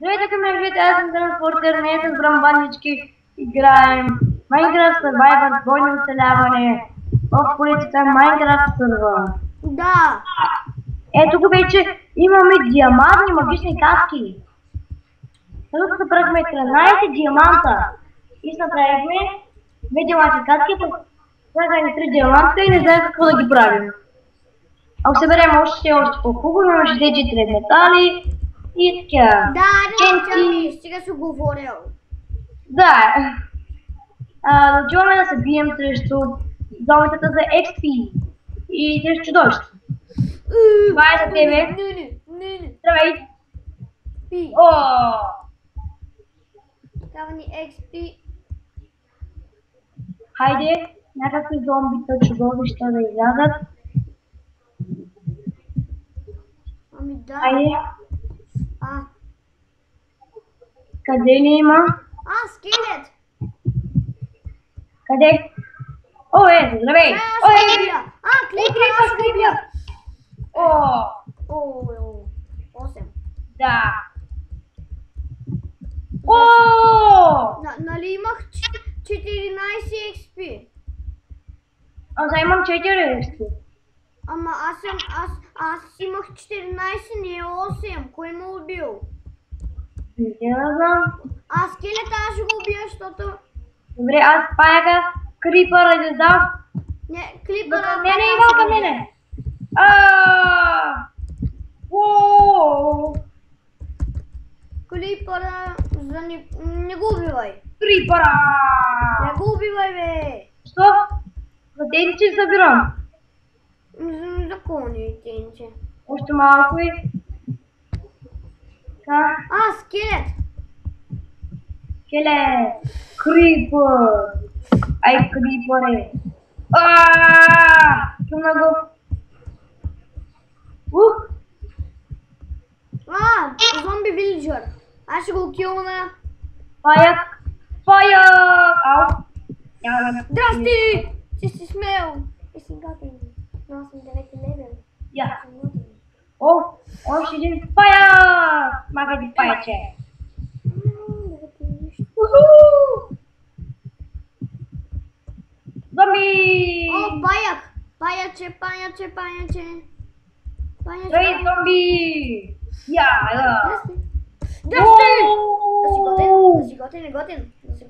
Здравейте, към мен, аз съм Транспортер, не с брамбанички. Играем Minecraft Survivor, двойно оцеляване в полицията Minecraft сервер. Да. Ето го вече имаме диамантни магични каски. Тук събрахме 13 диаманта и направихме 2 диамантни каски, слагаме 3 диаманта и не знаем какво да ги правим. Ако съберем още по-хубаво, имаме 64 метали и така. Да, не стига си говорил. Да. Начуваме да се бием срещу зомбитата за XP и срещу чудовището. Това е за тебе. Здравей. Трябва ни XP. Хайде, някакви зомбита, чудовища да излязат. Ами да. Хайде. А. Къде ли има? Скелет. Къде? О, ето, здравей! Клипър, аз ще го убия! 8. Да. Нали имах 14 XP? Аз имам 4 XP. Ама аз имах 14, не 8. Кой ме убил? Не знам. Скелета аз ще го убия, защото... Добре, аз паяга крипъра да дам. Не, клипъра... Не, има към мене. Клипъра... Не го убивай. Крипъра! Не го убивай, бе. Що? За тенче събирам. За кони тенче. Още малко и... Скелет! Скелет! Крипър! Ай, крипър е! Чумна го! Зомби вилиджър! Аз ще го килна! Паяк! Паяк! Ау! Здрасти! Ти си смел! И си готин. Но аз съм 9 левел. Я! Още един паяк! Мага ти паяче! Зомби! Паяк! Паяче! Здравей, зомби! Я! Здрасти! Да си готин. Да си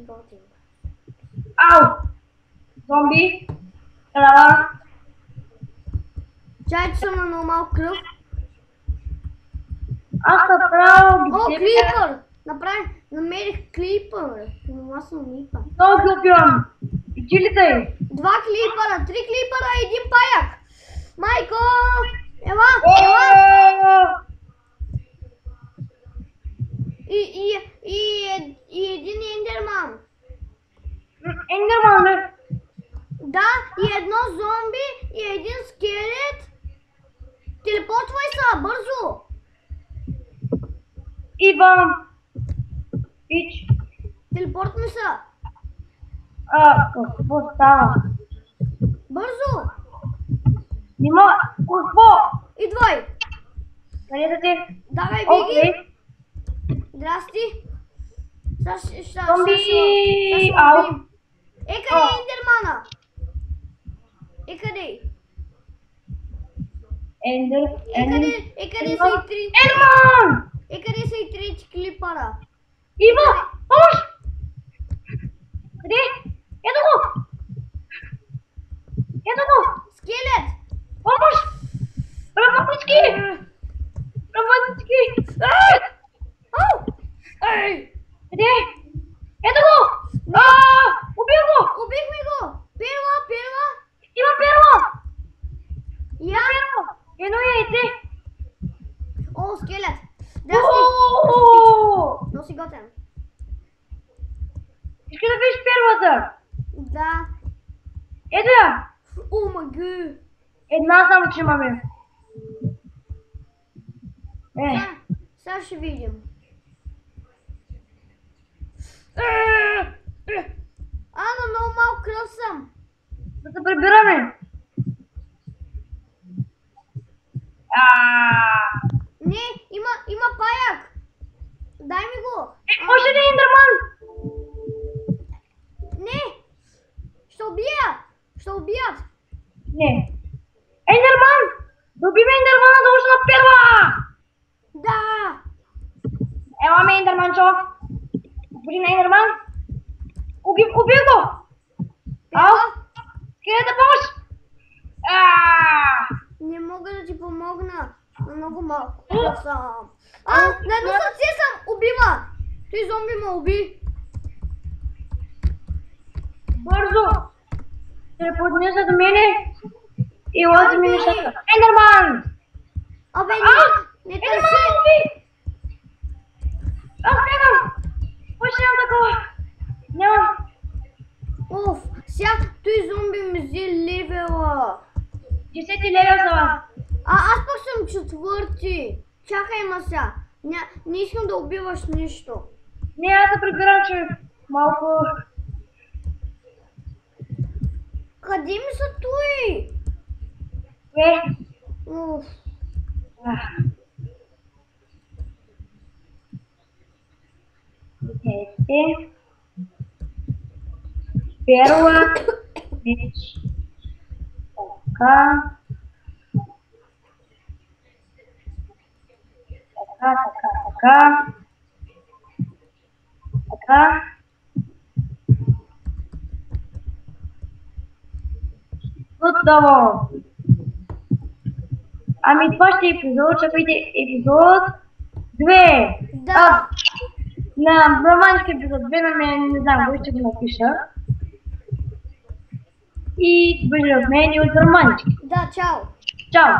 готин. Ау! Зомби! Трава! Чай, че съм на нормал кръв. Аз направо ги Клипър! Намерих клипър. Но аз съм мипа. Много ги убивам. И чилите! 2 клипъра, 3 клипъра и 1 паяк. Майко! Ела! И един ендерман. Ендерман, бе? Да, и едно зомби, и един скелет. Телепортвай се, бързо! Идвам. Пич. Телепортвай се. Какво става? Бързо! Нима, какво? Идвай! Къде да те? Давай, биги! Здрасти! Зомби! Ау! Къде е ендермана? Къде? Къде са и 3? Ендерман! Къде са и 3 клипъра? Има! Помощ! Къде? Ето го! Скелет! Помощ! Работнички! Къде? Ето го! Убил го! Убихме го! Перла! Има перла! Я? Едно яйце! Скелет! Здрасти! Но си готен. Искаш да видиш перлата? Да. Ето я! Магу! Една само, че имаме. Сега ще видим. Но много малко кръв съм. Да се прибираме. Не, Ендермана да ушна първа! Да! Ела ме Ендерманчо! Господин Ендерман! Убив го! Ау! Къде да помощ? Не мога да ти помогна. Много малко съм. На едно сърце съм! Убива! Той зомби ме уби. Бързо! Се поднеса до мене и лази ми нещата. Ендерман! Абе, не търси! Ендерман уби! Аз бягам! Почти нямам такова! Нямам! Оф, сега той зомби ми взе левела. 10 левел за вас. Аз пък съм четвърти. Чакай ма сега. Не искам да убиваш нищо. Не, аз да прибирам, че малко... Къде ми са той? Уф. Перла, меч, така, така. Готово! Ами това ще е епизод, чакайте епизод 2. Да. На романски епизод 2 на мен, не знам, кой ще го напиша. И бъде от мен и от романчик. Да, чао. Чао!